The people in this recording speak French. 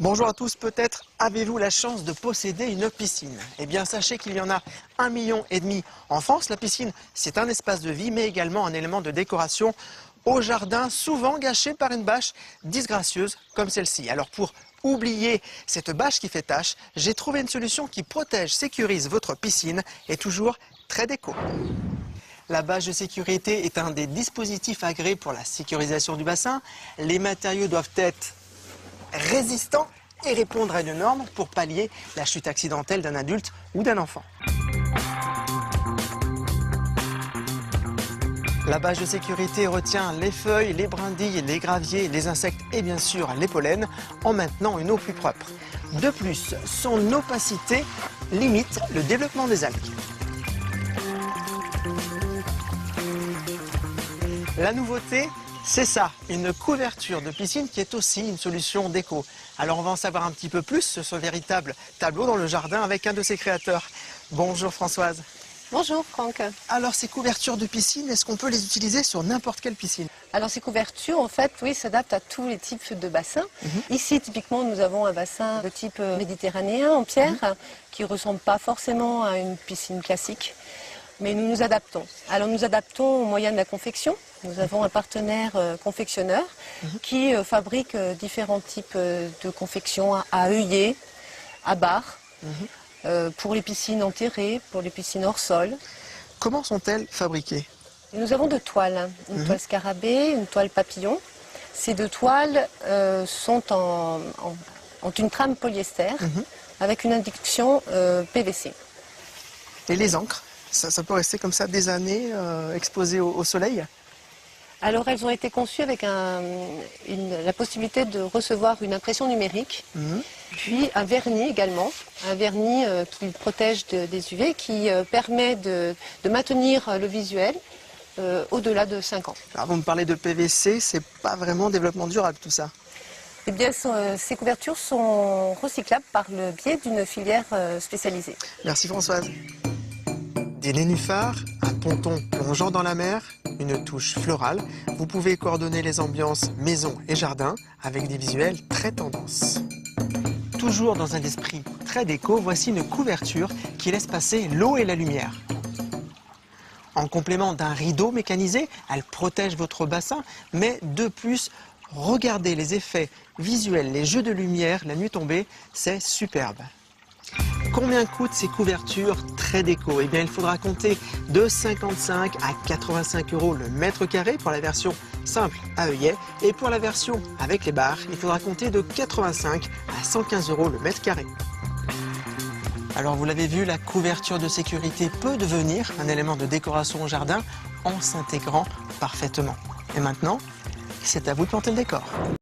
Bonjour à tous, peut-être avez-vous la chance de posséder une piscine. Eh bien sachez qu'il y en a 1,5 million en France. La piscine, c'est un espace de vie mais également un élément de décoration au jardin, souvent gâché par une bâche disgracieuse comme celle-ci. Alors pour oublier cette bâche qui fait tache, j'ai trouvé une solution qui protège, sécurise votre piscine et toujours très déco. La bâche de sécurité est un des dispositifs agréés pour la sécurisation du bassin. Les matériaux doivent être résistants et répondre à une norme pour pallier la chute accidentelle d'un adulte ou d'un enfant. La bâche de sécurité retient les feuilles, les brindilles, les graviers, les insectes et bien sûr les pollens en maintenant une eau plus propre. De plus, son opacité limite le développement des algues. La nouveauté, c'est ça, une couverture de piscine qui est aussi une solution déco. Alors on va en savoir un petit peu plus sur ce véritable tableau dans le jardin avec un de ses créateurs. Bonjour Françoise. Bonjour Franck. Alors ces couvertures de piscine, est-ce qu'on peut les utiliser sur n'importe quelle piscine? Alors ces couvertures, en fait, oui, s'adaptent à tous les types de bassins. Ici, typiquement, nous avons un bassin de type méditerranéen en pierre qui ne ressemble pas forcément à une piscine classique. Mais nous nous adaptons. Alors nous adaptons au moyen de la confection. Nous avons un partenaire confectionneur qui fabrique différents types de confections à œillet, à barre, pour les piscines enterrées, pour les piscines hors sol. Comment sont-elles fabriquées? Et nous avons deux toiles, une toile scarabée, une toile papillon. Ces deux toiles ont une trame polyester avec une induction PVC. Et les encres? Ça peut rester comme ça des années exposées au soleil? Alors elles ont été conçues avec la possibilité de recevoir une impression numérique, puis un vernis également, un vernis qui protège des UV, qui permet de maintenir le visuel au-delà de 5 ans. Alors vous me parlez de PVC, c'est pas vraiment développement durable tout ça? Eh bien, ces couvertures sont recyclables par le biais d'une filière spécialisée. Merci Françoise. Des nénuphars, un ponton plongeant dans la mer, une touche florale. Vous pouvez coordonner les ambiances maison et jardin avec des visuels très tendance. Toujours dans un esprit très déco, voici une couverture qui laisse passer l'eau et la lumière. En complément d'un rideau mécanisé, elle protège votre bassin, mais de plus, regardez les effets visuels, les jeux de lumière, la nuit tombée, c'est superbe. Combien coûtent ces couvertures très déco? Eh bien, il faudra compter de 55 à 85 € le mètre carré pour la version simple à œillet. Et pour la version avec les barres, il faudra compter de 85 à 115 € le mètre carré. Alors, vous l'avez vu, la couverture de sécurité peut devenir un élément de décoration au jardin en s'intégrant parfaitement. Et maintenant, c'est à vous de planter le décor.